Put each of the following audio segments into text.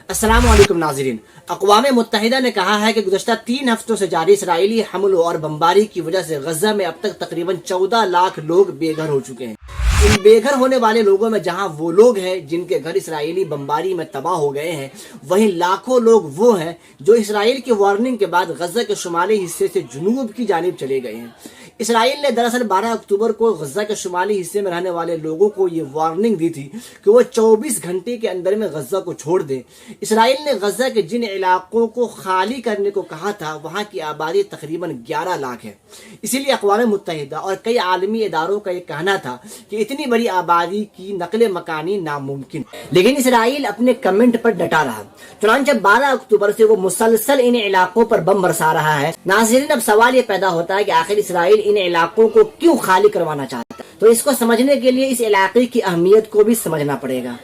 السلام علیکم ناظرین، اقوام متحدہ نے کہا ہے کہ گزشتہ 3 ہفتوں سے جاری اسرائیلی حملوں اور بمباری کی وجہ سے غزہ میں اب تک تقریباً 14 لاکھ لوگ بے گھر ہو چکے ہیں۔ ان بے گھر ہونے والے لوگوں میں جہاں وہ لوگ ہیں جن کے گھر اسرائیلی بمباری میں تباہ ہو گئے ہیں، وہیں لاکھوں لوگ وہ ہیں جو اسرائیل کی وارننگ کے بعد غزہ کے شمالی حصے سے جنوب کی جانب چلے گئے ہیں۔ اسرائیل نے دراصل 12 اکتوبر کو غزہ کے شمالی حصے میں رہنے والے لوگوں کو یہ وارننگ دی تھی کہ وہ 24 گھنٹے کے اندر میں غزہ کو چھوڑ دیں۔ اسرائیل نے غزہ کے جن علاقوں کو خالی کرنے کو کہا تھا وہاں کی آبادی تقریباً 11 لاکھ ہے۔ اسی لیے اقوام متحدہ اور کئی عالمی اداروں کا یہ کہنا تھا کہ اتنی بڑی آبادی کی نقل مکانی ناممکن، لیکن اسرائیل اپنے کمنٹ پر ڈٹا رہا۔ چنانچہ 12 اکتوبر سے وہ مسلسل ان علاقوں پر بم برسا رہا ہے۔ ناظرین، اب سوال یہ پیدا ہوتا ہے کہ آخر اسرائیل ان علاقوں کو کیوں خالی کروانا چاہتا ہے؟ تو اس کو سمجھنے کے لیے اس علاقے کی اہمیت کو بھی سمجھنا پڑے گا۔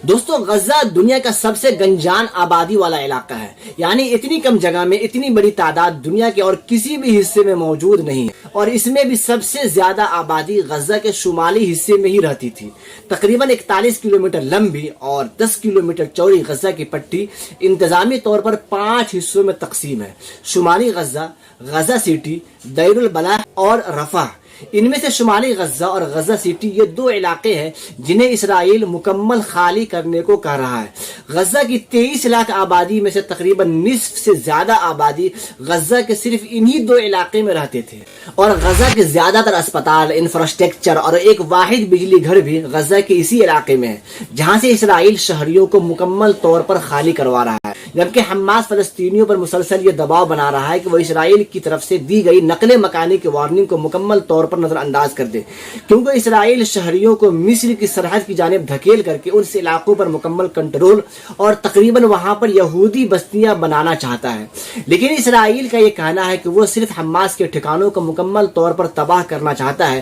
دوستو، غزہ دنیا کا سب سے گنجان آبادی والا علاقہ ہے، یعنی اتنی کم جگہ میں اتنی بڑی تعداد دنیا کے اور کسی بھی حصے میں موجود نہیں ہے، اور اس میں بھی سب سے زیادہ آبادی غزہ کے شمالی حصے میں ہی رہتی تھی۔ تقریباً 41 کلومیٹر لمبی اور 10 کلومیٹر چوڑی غزہ کی پٹی انتظامی طور پر 5 حصوں میں تقسیم ہے: شمالی غزہ، غزہ سٹی، دیر البلح اور رفح۔ ان میں سے شمالی غزہ اور غزہ سٹی یہ 2 علاقے ہیں جنہیں اسرائیل مکمل خالی کرنے کو کہہ رہا ہے۔ غزہ کی 23 لاکھ آبادی میں سے تقریباً نصف سے زیادہ آبادی غزہ کے صرف انہی 2 علاقے میں رہتے تھے، اور غزہ کے زیادہ تر اسپتال، انفراسٹرکچر اور ایک واحد بجلی گھر بھی غزہ کے اسی علاقے میں ہے، جہاں سے اسرائیل شہریوں کو مکمل طور پر خالی کروا رہا ہے، جبکہ حماس فلسطینیوں پر مسلسل یہ دباؤ بنا رہا ہے کہ وہ اسرائیل کی طرف سے دی گئی نقل مکانی کی وارننگ کو مکمل طور پر نظر انداز کر دے، کیونکہ اسرائیل شہریوں کو مصر کی سرحد کی جانب دھکیل کر کے ان سے علاقوں پر مکمل کنٹرول اور تقریباً وہاں پر یہودی بستیاں بنانا چاہتا ہے۔ لیکن اسرائیل کا یہ کہنا ہے کہ وہ صرف حماس کے ٹھکانوں کو مکمل طور پر تباہ کرنا چاہتا ہے،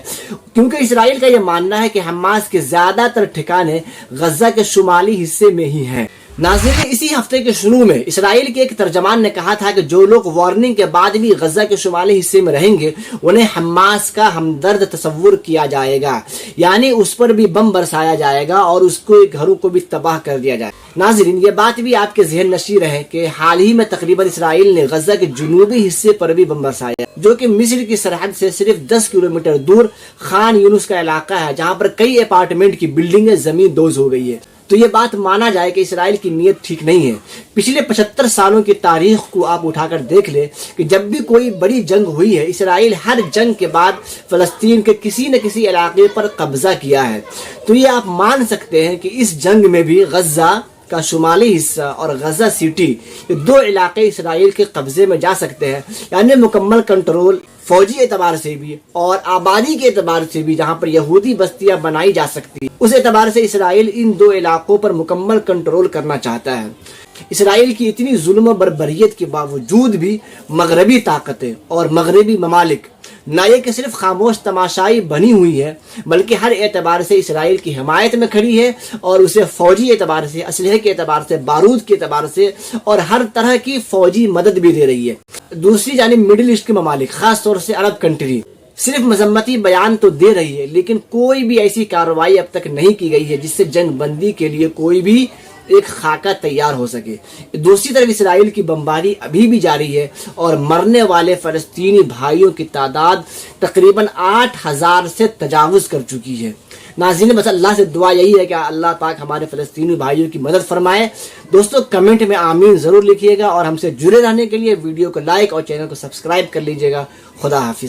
کیونکہ اسرائیل کا یہ ماننا ہے کہ حماس کے زیادہ تر ٹھکانے غزہ کے شمالی حصے میں ہی ہیں۔ ناظرین، اسی ہفتے کے شروع میں اسرائیل کے ایک ترجمان نے کہا تھا کہ جو لوگ وارننگ کے بعد بھی غزہ کے شمالی حصے میں رہیں گے انہیں حماس کا ہمدرد تصور کیا جائے گا، یعنی اس پر بھی بم برسایا جائے گا اور اس کو گھروں کو بھی تباہ کر دیا جائے گا۔ ناظرین، یہ بات بھی آپ کے ذہن نشین ہے کہ حال ہی میں تقریباً اسرائیل نے غزہ کے جنوبی حصے پر بھی بم برسایا، جو کہ مصر کی سرحد سے صرف 10 کلومیٹر دور خان یونس کا علاقہ ہے، جہاں پر کئی اپارٹمنٹ کی بلڈنگیں زمین دوز ہو گئی ہے۔ تو یہ بات مانا جائے کہ اسرائیل کی نیت ٹھیک نہیں ہے۔ پچھلے 75 سالوں کی تاریخ کو آپ اٹھا کر دیکھ لیں کہ جب بھی کوئی بڑی جنگ ہوئی ہے، اسرائیل ہر جنگ کے بعد فلسطین کے کسی نہ کسی علاقے پر قبضہ کیا ہے۔ تو یہ آپ مان سکتے ہیں کہ اس جنگ میں بھی غزہ کا شمالی حصہ اور غزہ سٹی، یہ 2 علاقے اسرائیل کے قبضے میں جا سکتے ہیں، یعنی مکمل کنٹرول فوجی اعتبار سے بھی اور آبادی کے اعتبار سے بھی، جہاں پر یہودی بستیاں بنائی جا سکتی ہیں، اس اعتبار سے اسرائیل ان 2 علاقوں پر مکمل کنٹرول کرنا چاہتا ہے۔ اسرائیل کی اتنی ظلم و بربریت کے باوجود بھی مغربی طاقتیں اور مغربی ممالک نہ یہ کہ صرف خاموش تماشائی بنی ہوئی ہے، بلکہ ہر اعتبار سے اسرائیل کی حمایت میں کھڑی ہے اور اسے فوجی اعتبار سے، اسلحے کے اعتبار سے، بارود کے اعتبار سے اور ہر طرح کی فوجی مدد بھی دے رہی ہے۔ دوسری جانب مڈل ایسٹ کے ممالک، خاص طور سے عرب کنٹری، صرف مذمتی بیان تو دے رہی ہے، لیکن کوئی بھی ایسی کارروائی اب تک نہیں کی گئی ہے جس سے جنگ بندی کے لیے کوئی بھی ایک خاکہ تیار ہو سکے۔ دوسری طرف اسرائیل کی بمباری ابھی بھی جاری ہے اور مرنے والے فلسطینی بھائیوں کی تعداد تقریباً 8000 سے تجاوز کر چکی ہے۔ ناظرین، بس اللہ سے دعا یہی ہے کہ اللہ پاک ہمارے فلسطینی بھائیوں کی مدد فرمائے۔ دوستو، کمنٹ میں آمین ضرور لکھیے گا، اور ہم سے جڑے رہنے کے لیے ویڈیو کو لائک اور چینل کو سبسکرائب کر لیجیے گا۔ خدا حافظ۔